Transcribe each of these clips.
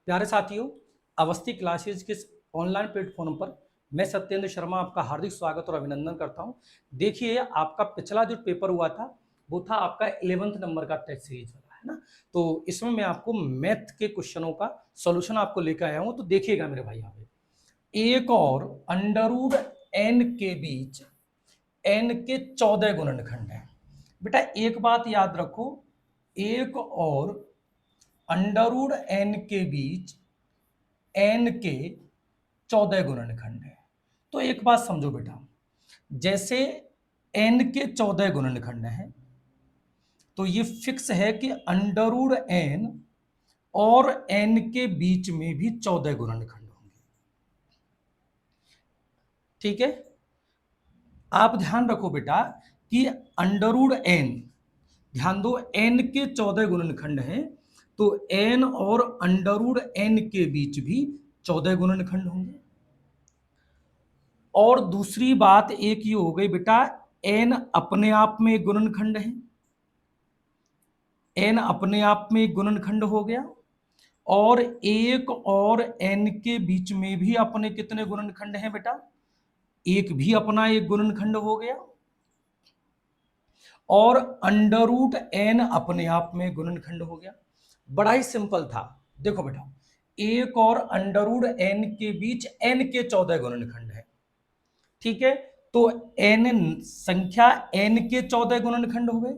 प्यारे साथियों, अवस्थी क्लासेज के ऑनलाइन प्लेटफॉर्म पर मैं सत्येंद्र शर्मा आपका हार्दिक स्वागत और अभिनंदन करता हूं। देखिए, आपका पिछला जो पेपर हुआ था वो था आपका 11th नंबर का टेस्ट सीरीज वाला, है ना। तो इसमें मैं आपको मैथ के क्वेश्चनों का सॉल्यूशन आपको लेकर आया हूं। तो देखिएगा मेरे भाई, यहाँ पे एक और अंडर रूट एन के बीच एन के 14 गुणनखंड है। बेटा एक बात याद रखो, एक और अंडर रूट एन के बीच एन के 14 गुणनखंड है। तो एक बात समझो बेटा, जैसे एन के 14 गुणनखंड है तो ये फिक्स है कि अंडर रूट एन और एन के बीच में भी 14 गुणनखंड होंगे। ठीक है, आप ध्यान रखो बेटा कि अंडर रूट एन, ध्यान दो, एन के 14 गुणनखंड हैं तो एन और अंडर रूट एन के बीच भी 14 गुणनखंड होंगे। और दूसरी बात एक ये हो गई बेटा, एन अपने आप में एक गुणनखंड है, एन अपने आप में एक गुणनखंड हो गया। और एक और एन के बीच में भी अपने कितने गुणनखंड हैं बेटा, एक भी अपना एक गुणनखंड हो गया। और अंडर रूट एन अपने आप में गुणनखंड हो गया। बड़ा ही सिंपल था। देखो बेटा, एक और अंडर रूट एन के बीच एन के 14 गुणनखंड है। ठीक है, तो एन संख्या एन के 14 गुणनखंड हो गए।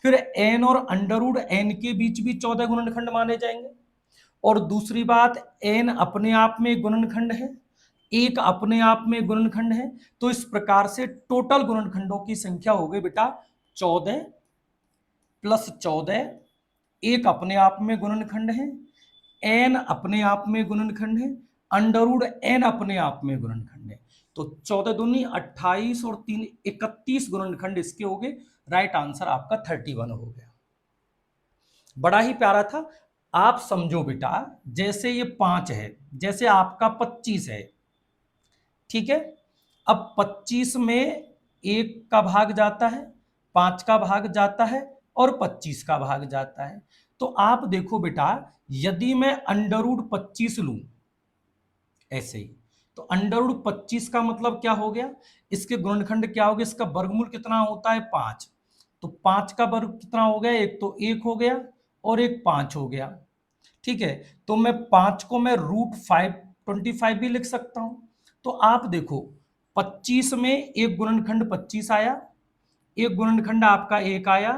फिर एन और अंडर रूट एन के बीच भी 14 गुणनखंड माने जाएंगे। और दूसरी बात, एन अपने आप में गुणनखंड है, एक अपने आप में गुणनखंड है। तो इस प्रकार से टोटल गुणनखंडों की संख्या हो गई बेटा 14 प्लस 14। एक अपने आप में गुणनखंड है, एन अपने आप में गुणनखंड है, अंडर रूट एन अपने आप में गुणनखंड है। तो 14 दूनी 28 और 3 31 गुणनखंड इसके हो गए। राइट आंसर आपका 31 हो गया। बड़ा ही प्यारा था। आप समझो बेटा, जैसे ये 5 है, जैसे आपका 25 है। ठीक है, अब 25 में एक का भाग जाता है, 5 का भाग जाता है और 25 का भाग जाता है। तो आप देखो बेटा, यदि मैं अंडर रूट 25 लूं ऐसे ही, तो अंडर रूट 25 का मतलब क्या हो गया, इसके गुणनखंड क्या हो गया, इसका वर्गमूल कितना होता है 5। तो 5 का वर्ग कितना हो गया, एक तो 1 हो गया और एक 5 हो गया। ठीक है, तो मैं 5 को मैं रूट 25 भी लिख सकता हूं। तो आप देखो, 25 में एक गुणनखंड 25 आया, एक गुणनखंड आपका 1 आया,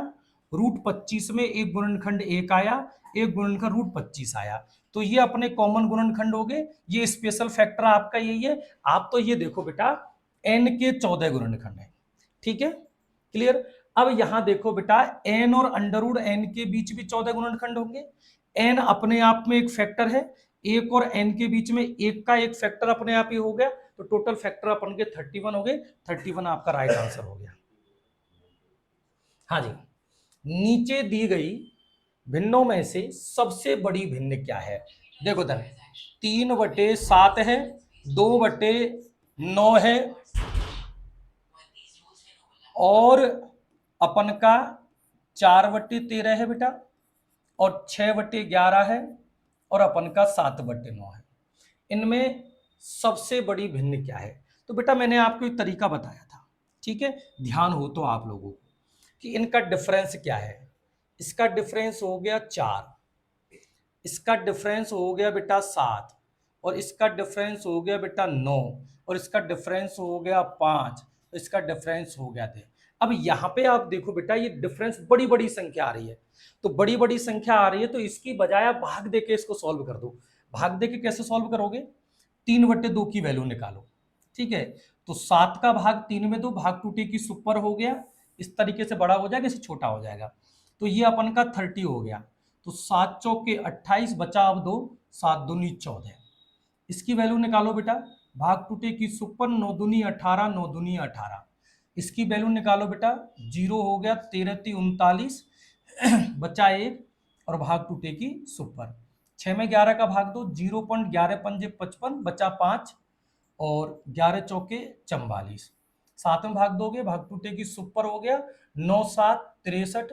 रूट 25 में एक गुणनखंड 1 आया, एक गुणनखंड रूट 25 आया। तो ये अपने कॉमन गुणनखंड हो गए। ये स्पेशल फैक्टर आपका यही है। आप तो ये देखो बेटा, एन के 14 गुणनखंड है। ठीक है, क्लियर। अब यहां देखो बेटा, एन और अंडर रूट एन के बीच भी 14 गुणनखंड होंगे। एन अपने आप में एक फैक्टर है, एक और एन के बीच में एक का एक फैक्टर अपने आप ही हो गया। तो टोटल फैक्टर अपन के 31 हो गए। 31 आपका राइट आंसर हो गया। हाँ जी, नीचे दी गई भिन्नों में से सबसे बड़ी भिन्न क्या है। देखो धन, 3/7 है, 2/9 है, और अपन का 4/13 है बेटा, और 6/11 है, और अपन का 7/9 है। इनमें सबसे बड़ी भिन्न क्या है। तो बेटा मैंने आपको एक तरीका बताया था, ठीक है, ध्यान हो तो आप लोगों को, कि इनका डिफरेंस क्या है। इसका डिफरेंस हो गया 4, इसका डिफरेंस हो गया बेटा 7, और इसका डिफरेंस हो गया बेटा 9, और इसका डिफरेंस हो गया 5, इसका डिफरेंस हो गया 10। अब यहाँ पे आप देखो बेटा, ये डिफरेंस बड़ी बड़ी संख्या आ रही है। तो बड़ी बड़ी संख्या आ रही है तो इसकी बजाय आप भाग दे के इसको सॉल्व कर दो। भाग दे के कैसे सॉल्व करोगे, 3/2 की वैल्यू निकालो। ठीक है, तो 7 का भाग 3 में दो, भाग टूटे की सुपर हो गया। इस तरीके से बड़ा हो जाएगा, इसे छोटा हो जाएगा। तो ये अपन का 30 हो गया। तो 7 चौके 28, बचा अब 2, 7 दूनी 14। इसकी वैल्यू निकालो बेटा, भाग टूटे की सुपर, 9 दूनी 18, 9 दूनी 18। इसकी वैल्यू निकालो बेटा, 0 हो गया, 13 × 39, बचा 1, और भाग टूटे की सुपर। 6 में 11 का भाग दो, 0.11 पंजे 55, बचा 5, और 11 चौके 44। 7 में भाग दोगे, भाग टूटे की सुपर हो गया, 9 7 63।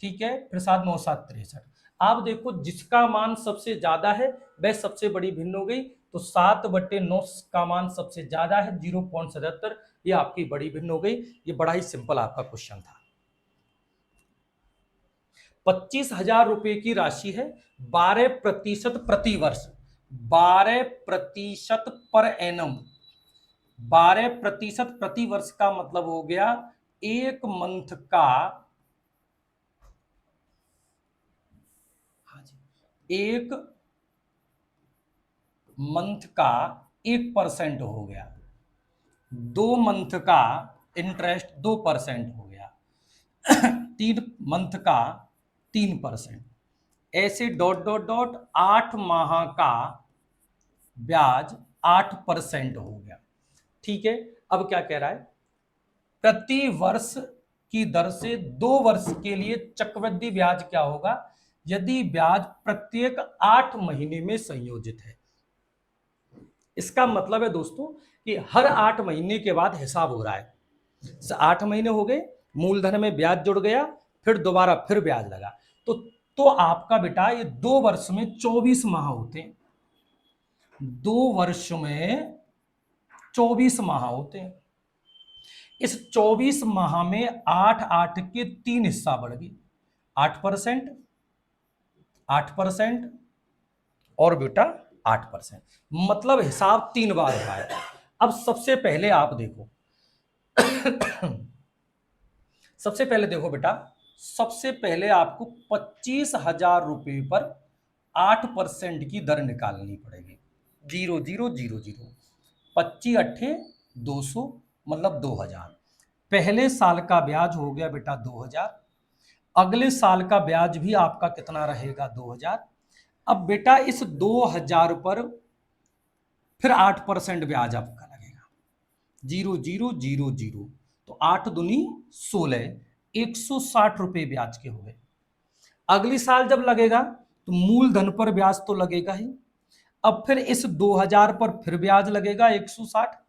ठीक है, फिर 7 9 7 63। आप देखो जिसका मान सबसे ज्यादा है वह सबसे बड़ी भिन्न हो गई, तो 7/9 का मान सबसे ज्यादा है 0.77, ये आपकी बड़ी भिन्न हो गई। ये बड़ा ही सिंपल आपका क्वेश्चन था। 25,000 रुपए की राशि है, 12% प्रति वर्ष, 12% पर एनम, 12% प्रति वर्ष का मतलब हो गया एक मंथ का, हाँ जी, एक मंथ का 1% हो गया, 2 मंथ का इंटरेस्ट 2% हो गया, 3 मंथ का 3%, ऐसे डॉट डॉट डॉट 8 माह का ब्याज 8% हो गया। ठीक है, अब क्या कह रहा है, प्रति वर्ष की दर से 2 वर्ष के लिए चक्रवृद्धि ब्याज क्या होगा यदि ब्याज प्रत्येक 8 महीने में संयोजित है। इसका मतलब है दोस्तों कि हर 8 महीने के बाद हिसाब हो रहा है। 8 महीने हो गए, मूलधन में ब्याज जुड़ गया, फिर दोबारा फिर ब्याज लगा, तो आपका बेटा ये 2 वर्ष में 24 माह होते हैं, 2 वर्ष में 24 माह होते हैं। इस 24 माह में 8 के 3 हिस्सा बढ़ गए, 8%, 8% और बेटा 8%, मतलब हिसाब 3 बार हुआ है। अब सबसे पहले आप देखो सबसे पहले देखो बेटा, सबसे पहले आपको 25,000 रुपए पर 8% की दर निकालनी पड़ेगी। 0,000, 25×8 = 200, मतलब 2,000। पहले साल का ब्याज हो गया बेटा 2,000, अगले साल का ब्याज भी आपका कितना रहेगा 2,000। अब बेटा इस 2,000 पर फिर 8% ब्याज आपका लगेगा, 0,000, तो 8×2 = 16, 160 रुपए ब्याज के हुए। अगली साल जब लगेगा तो मूलधन पर ब्याज तो लगेगा ही, अब फिर इस 2,000 पर फिर ब्याज लगेगा 160,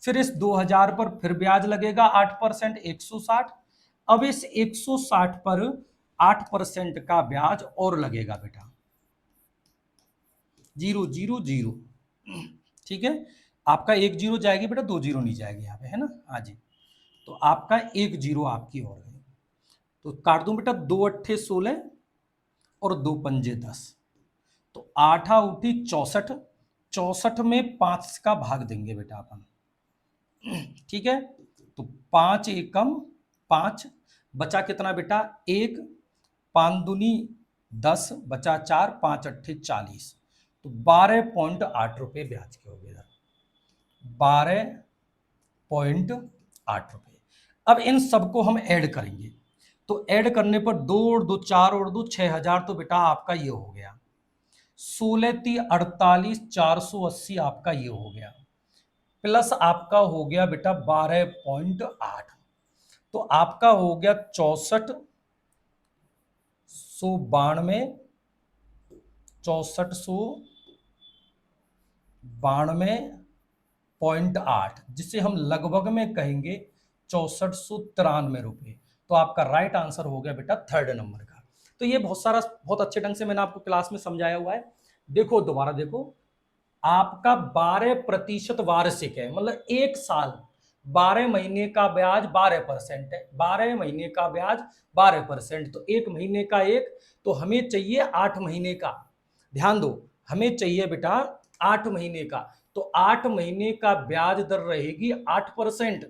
फिर इस 2,000 पर फिर ब्याज लगेगा 8%, 160, अब इस 160 पर 8% का ब्याज और लगेगा बेटा, 0,000। ठीक है, आपका 1 जीरो जाएगी बेटा, 2 जीरो नहीं जाएगी यहाँ पे, है ना, हाँ जी, तो आपका 1 जीरो आपकी और गई, तो काट दूं बेटा, 2×8 = 16 और 2×5 = 10, तो 8 उठी 64, 64 में 5 का भाग देंगे बेटा अपन, ठीक है, तो 5 एकम 5, बचा कितना बेटा 1, 5×2 = 10, बचा 4, 5×8 = 40, तो 12.8 रुपए ब्याज के हो गए, 12.8 रुपए। अब इन सबको हम ऐड करेंगे, तो ऐड करने पर 2 और 2 4 और 2 6,000, तो बेटा आपका ये हो गया 16×3 = 48, 480 आपका ये हो गया, प्लस आपका हो गया बेटा 12.8, तो आपका हो गया 6492, 6492.8, जिसे हम लगभग में कहेंगे 6493 रुपए। तो आपका राइट आंसर हो गया बेटा 3rd नंबर का। तो ये बहुत अच्छे ढंग से मैंने आपको क्लास में समझाया हुआ है। देखो दोबारा देखो, आपका 12% वार्षिक है, मतलब एक साल 12 महीने का ब्याज 12% है, 12 महीने का ब्याज 12%, तो एक महीने का एक, तो हमें चाहिए 8 महीने का। ध्यान दो, हमें चाहिए बेटा 8 महीने का, तो 8 महीने का ब्याज दर रहेगी 8%,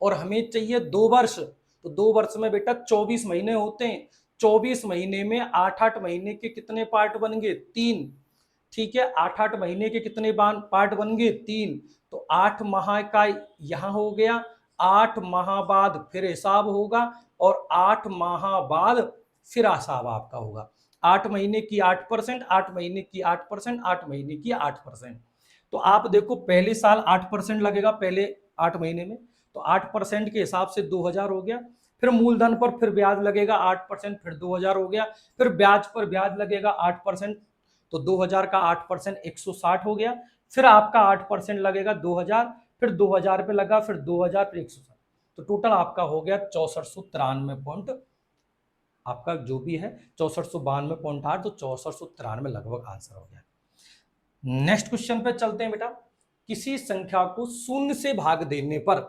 और हमें चाहिए 2 वर्ष, तो 2 वर्ष में बेटा 24 महीने होते हैं, 24 महीने में 8-8 महीने के कितने पार्ट बन गए 3, ठीक है, 8-8 महीने के कितने पार्ट बन गए 3, तो 8 माह का यहां हो गया, 8 माह बाद फिर हिसाब होगा, और 8 माह बाद फिर हिसाब आपका होगा, 8 महीने की 8%, 8 महीने की 8%, 8 महीने की 8%, तो आप देखो पहले साल 8% लगेगा पहले 8 महीने में, तो 8% के हिसाब से 2,000 हो गया, फिर मूलधन पर फिर ब्याज लगेगा 8%, फिर 2,000 हो गया, फिर ब्याज पर ब्याज लगेगा 8%, तो 2,000 का 8% 160 हो गया, फिर आपका 8% लगेगा 2,000, फिर 2,000 पे लगा, फिर 2,000, फिर 160, तो टोटल आपका हो गया 6493 आपका जो भी है 6492.8, तो 6493 लगभग आंसर हो गया। नेक्स्ट क्वेश्चन पे चलते हैं बेटा। किसी संख्या को शून्य से भाग देने पर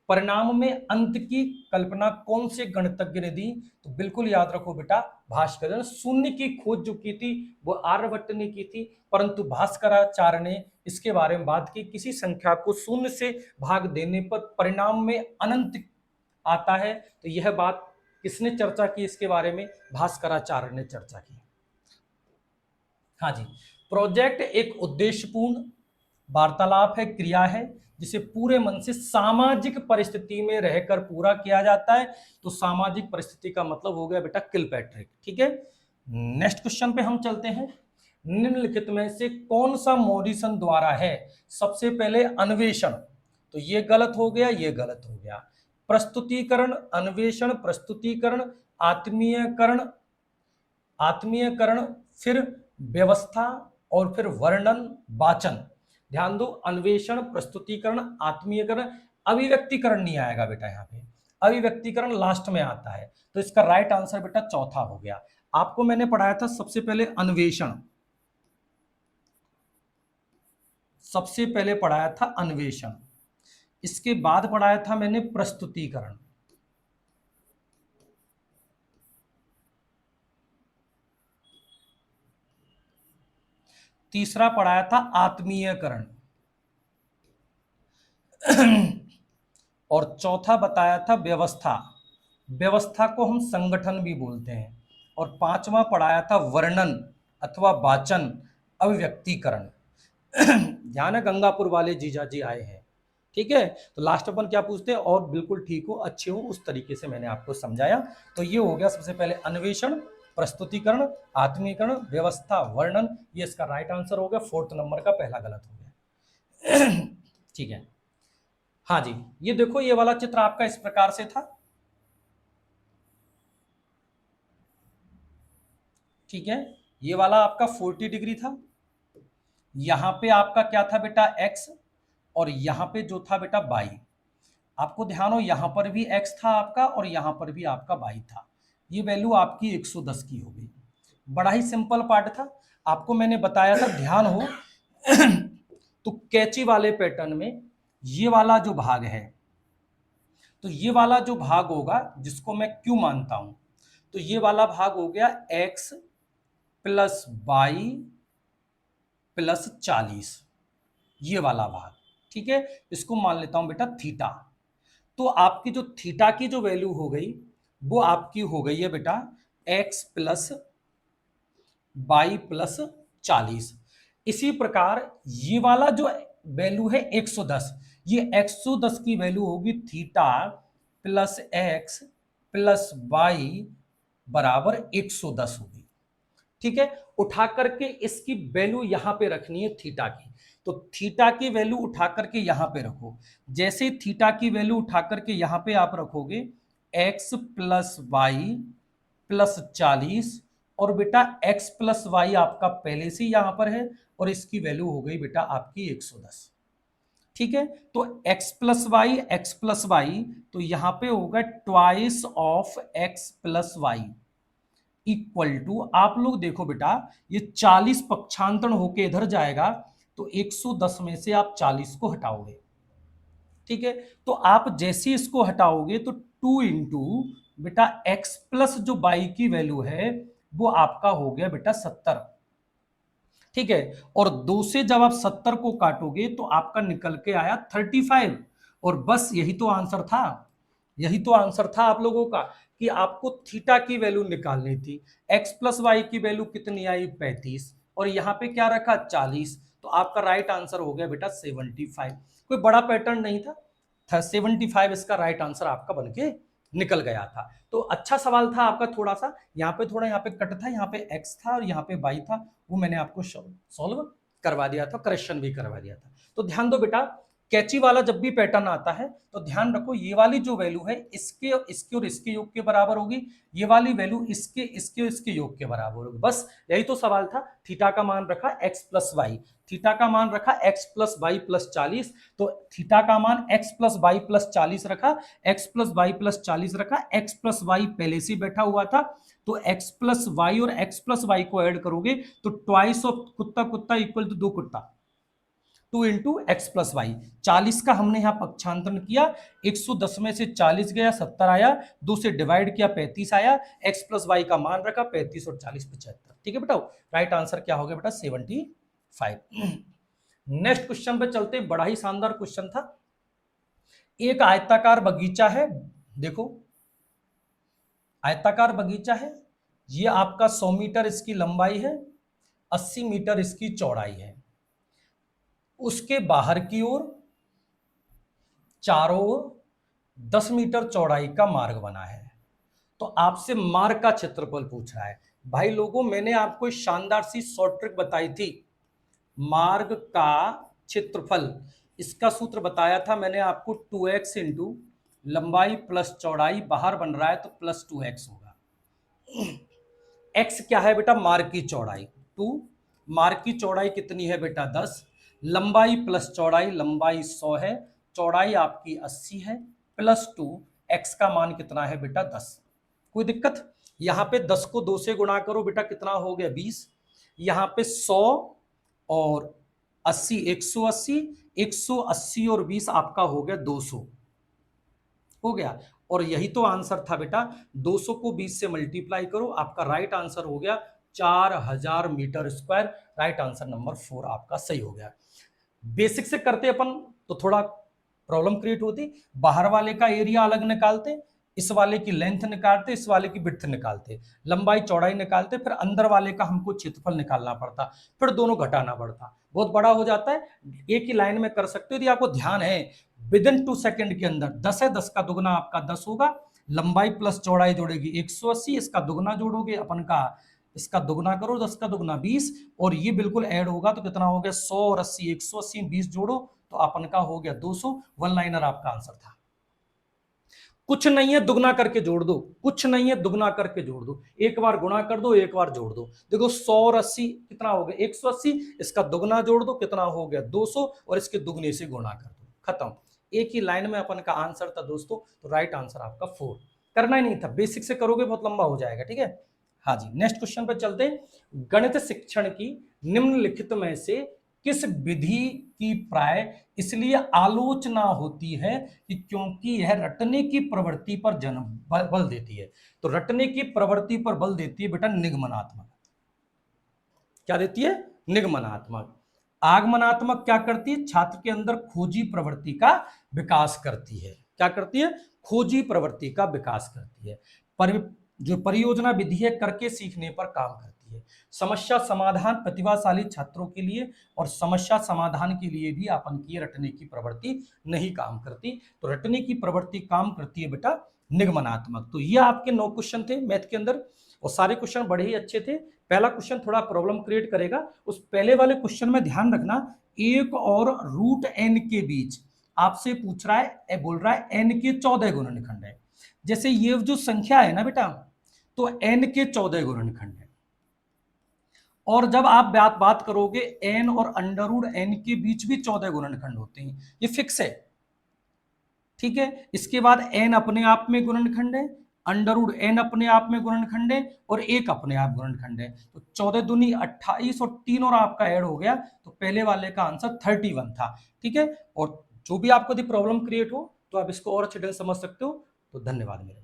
परिणाम में अंत की कल्पना कौन से गणितज्ञ ने दी? तो बिल्कुल याद रखो बेटा, भास्कर ने शून्य की खोज जो की थी वो आर्यभट्ट ने की थी, परंतु भास्कराचार्य ने इसके बारे में बात की। किसी संख्या को शून्य से भाग देने पर परिणाम में अनंत आता है, तो यह बात किसने चर्चा की इसके बारे में? भास्कराचार्य ने चर्चा की। हाँ जी, प्रोजेक्ट एक उद्देश्यपूर्ण वार्तालाप है, क्रिया है, जिसे पूरे मन से सामाजिक परिस्थिति में रहकर पूरा किया जाता है। तो सामाजिक परिस्थिति का मतलब हो गया बेटा किलपैट्रिक। ठीक है, नेक्स्ट क्वेश्चन पे हम चलते हैं। निम्नलिखित में से कौन सा मॉरिसन द्वारा है? सबसे पहले अन्वेषण, तो ये गलत हो गया, ये गलत हो गया। प्रस्तुतिकरण, अन्वेषण, प्रस्तुतिकरण, आत्मीयकरण, आत्मीयकरण, फिर व्यवस्था और फिर वर्णन, वाचन। ध्यान दो, अन्वेषण, प्रस्तुतिकरण, आत्मीयकरण, अभिव्यक्तिकरण नहीं आएगा बेटा यहाँ पे, अभिव्यक्तिकरण लास्ट में आता है। तो इसका राइट आंसर बेटा चौथा हो गया। आपको मैंने पढ़ाया था सबसे पहले अन्वेषण, सबसे पहले पढ़ाया था अन्वेषण, इसके बाद पढ़ाया था मैंने प्रस्तुतिकरण, तीसरा पढ़ाया था आत्मीयकरण, और चौथा बताया था व्यवस्था। व्यवस्था को हम संगठन भी बोलते हैं। और पांचवा पढ़ाया था वर्णन अथवा वाचन, अभिव्यक्तिकरण। ध्यान है, गंगापुर वाले जीजा जी आए हैं। ठीक है, तो लास्ट अपन क्या पूछते हैं? और बिल्कुल ठीक हो, अच्छे हो, उस तरीके से मैंने आपको समझाया। तो ये हो गया सबसे पहले अन्वेषण, प्रस्तुतिकरण, आत्मीकरण, व्यवस्था, वर्णन। ये इसका राइट आंसर हो गया। 4th नंबर का पहला गलत हो गया। ठीक है, हाँ जी, ये देखो, ये वाला चित्र आपका इस प्रकार से था। ठीक है, ये वाला आपका 40 डिग्री था। यहां पे आपका क्या था बेटा? एक्स, और यहां पे जो था बेटा वाई। आपको ध्यान हो, यहां पर भी एक्स था आपका और यहां पर भी आपका वाई था। ये वैल्यू आपकी 110 की हो गई। बड़ा ही सिंपल पार्ट था, आपको मैंने बताया था, ध्यान हो। तो कैची वाले पैटर्न में ये वाला जो भाग है, तो ये वाला जो भाग होगा जिसको मैं क्यू मानता हूं, तो ये वाला भाग हो गया एक्स प्लस वाई प्लस 40, ये वाला भाग। ठीक है, इसको मान लेता हूं बेटा थीटा। तो आपकी जो थीटा की जो वैल्यू हो गई वो आपकी हो गई है बेटा एक्स प्लस वाई प्लस 40। इसी प्रकार ये वाला जो वैल्यू है 110, ये 110 की वैल्यू होगी theta plus x plus y बराबर 110 होगी। ठीक है, उठा करके इसकी वैल्यू यहां पे रखनी है थीटा की। तो थीटा की वैल्यू उठा करके यहां पे रखो। जैसे थीटा की वैल्यू उठा करके यहां पे आप रखोगे एक्स प्लस वाई प्लस 40, और बेटा x प्लस वाई आपका पहले से यहां पर है, और इसकी वैल्यू हो गई बेटा आपकी 110। ठीक है, तो x प्लस वाई, तो यहां पे होगा twice of x plus y equal to, आप लोग देखो बेटा, ये 40 पक्षांतरण होके इधर जाएगा, तो 110 में से आप 40 को हटाओगे। ठीक है, तो आप जैसे इसको हटाओगे तो 2 इंटू बेटा x प्लस जो वाई की वैल्यू है वो आपका हो गया बेटा 70। ठीक है, और 2 से जब आप 70 को काटोगे तो आपका निकल के आया 35। और बस यही तो आंसर था, यही तो आंसर था आप लोगों का, कि आपको थीटा की वैल्यू निकालनी थी। x प्लस वाई की वैल्यू कितनी आई? 35, और यहां पे क्या रखा? 40। तो आपका राइट आंसर हो गया बेटा 75। कोई बड़ा पैटर्न नहीं था, 75 इसका राइट आंसर आपका बन के निकल गया था। तो अच्छा सवाल था आपका। थोड़ा सा यहाँ पे, थोड़ा यहाँ पे कट था, यहाँ पे एक्स था और यहाँ पे वाई था, वो मैंने आपको सॉल्व करवा दिया था, करेक्शन भी करवा दिया था। तो ध्यान दो बेटा, कैची वाला जब भी पैटर्न आता है तो ध्यान रखो ये वाली जो वैल्यू है इसके इसके और इसके योग के बराबर होगी, ये वाली वैल्यू इसके इसके और इसके योग के बराबर होगी। बस यही तो सवाल था। थीटा का मान रखा x प्लस वाई, थीटा का मान रखा x प्लस वाई प्लस 40, तो थीटा का मान x प्लस वाई प्लस 40 रखा, x प्लस वाई प्लस 40 रखा, x प्लस वाई पहले से बैठा हुआ था, तो x प्लस वाई और x प्लस वाई को ऐड करोगे तो ट्वाइस ऑफ कुत्ता कुत्ता इक्वल टू 2 कुत्ता, 2 इंटू एक्स प्लस वाई। 40 का हमने यहां पक्षांतरण किया, 110 में से 40 गया 70 आया, 2 से डिवाइड किया 35 आया, एक्स प्लस वाई का मान रखा 35 और 40 75। ठीक है बेटा, राइट आंसर क्या हो गया बेटा 75। नेक्स्ट क्वेश्चन पे चलते, बड़ा ही शानदार क्वेश्चन था। एक आयताकार बगीचा है, देखो आयताकार बगीचा है, ये आपका 100 मीटर इसकी लंबाई है, 80 मीटर इसकी चौड़ाई है, उसके बाहर की ओर चारों ओर 10 मीटर चौड़ाई का मार्ग बना है। तो आपसे मार्ग का क्षेत्रफल पूछ रहा है। भाई लोगों, मैंने आपको एक शानदार सी शॉर्ट ट्रिक बताई थी, मार्ग का क्षेत्रफल, इसका सूत्र बताया था मैंने आपको, 2x इंटू लंबाई प्लस चौड़ाई, बाहर बन रहा है तो प्लस 2x होगा। x क्या है बेटा, मार्ग की चौड़ाई 2, मार्ग की चौड़ाई कितनी है बेटा 10, लंबाई प्लस चौड़ाई, लंबाई 100 है, चौड़ाई आपकी 80 है, प्लस 2, x का मान कितना है बेटा 10। कोई दिक्कत? यहां पे 10 को 2 से गुणा करो बेटा, कितना हो गया 20, यहां पे 100 और 80 180, 180 और 20 आपका हो गया 200 हो गया। और यही तो आंसर था बेटा, 200 को 20 से मल्टीप्लाई करो, आपका राइट आंसर हो गया 4000 metre square. Right answer number 4 आपका सही हो गया। बेसिक से करते अपन तो थोड़ा प्रॉब्लम क्रिएट होती, बाहर वाले का एरिया अलग निकालते, इस वाले की लेंथ निकालते, इस वाले की विड्थ निकालते, लंबाई चौड़ाई निकालते, फिर अंदर वाले का हमको क्षेत्रफल निकालना पड़ता, फिर दोनों घटाना पड़ता, बहुत बड़ा हो जाता है। एक ही लाइन में कर सकते हो। यदि आपको ध्यान है विद इन 2 सेकंड के अंदर 10 है, 10 का दुगना आपका 10 होगा, लंबाई प्लस चौड़ाई जोड़ेगी 180, इसका दुगना जोड़ोगे अपन का, इसका दुगना करो 10 का दुगना 20, और ये बिल्कुल ऐड होगा तो कितना हो गया 100 और 80, 180 20 जोड़ो तो अपन का हो गया 200। वन लाइनर आपका आंसर था। कुछ नहीं है दुगना करके जोड़ दो, कुछ नहीं है दुगना करके जोड़ दो, एक बार गुणा कर दो एक बार जोड़ दो। देखो 100 और 80 कितना हो गया 180, इसका दुगना जोड़ दो कितना हो गया 200, और इसके दुगने से गुणा कर दो, खत्म। एक ही लाइन में अपन का आंसर था दोस्तों, तो राइट आंसर आपका 4। करना ही नहीं था, बेसिक से करोगे बहुत लंबा हो जाएगा। ठीक है, हाँ जी। नेक्स्ट क्वेश्चन पर चलते हैं। गणित शिक्षण की निम्नलिखित में से किस विधि की प्राय इसलिए आलोचना होती है कि क्योंकि यह रटने की प्रवृत्ति पर जन्म बल देती है। तो रटने की प्रवृत्ति पर बल देती है बेटा निगमनात्मक। क्या देती है? निगमनात्मक। आगमनात्मक क्या करती है? छात्र के अंदर खोजी प्रवृत्ति का विकास करती है। क्या करती है? खोजी प्रवृत्ति का विकास करती है। जो परियोजना विधि है करके सीखने पर काम करती है। समस्या समाधान प्रतिभाशाली छात्रों के लिए और समस्या समाधान के लिए भी अपन की रटने की प्रवृत्ति नहीं काम करती। तो रटने की प्रवृत्ति काम करती है बेटा निगमनात्मक। तो ये आपके 9 क्वेश्चन थे मैथ के अंदर, और सारे क्वेश्चन बड़े ही अच्छे थे। पहला क्वेश्चन थोड़ा प्रॉब्लम क्रिएट करेगा, उस पहले वाले क्वेश्चन में ध्यान रखना, 1 और रूट n के बीच आपसे पूछ रहा है, बोल रहा है n के 14 गुणनखंड है। जैसे ये जो संख्या है ना बेटा, तो n के 14 गुणनखंड है, और जब आप बात करोगे n और अंडर रूट n के बीच भी 14 गुणनखंड होते हैं, ये फिक्स है। ठीक है, इसके बाद n अपने आप में गुणनखंड है, अंडर रूट n अपने आप में गुणनखंड है, और 1 अपने आप गुणनखंड है। तो 14 दूनी 28 और 3 और आपका ऐड हो गया, तो पहले वाले का आंसर 31 था। ठीक है, और जो भी आपको प्रॉब्लम क्रिएट हो तो आप इसको और अच्छे ढंग से समझ सकते हो। तो धन्यवाद मेरे।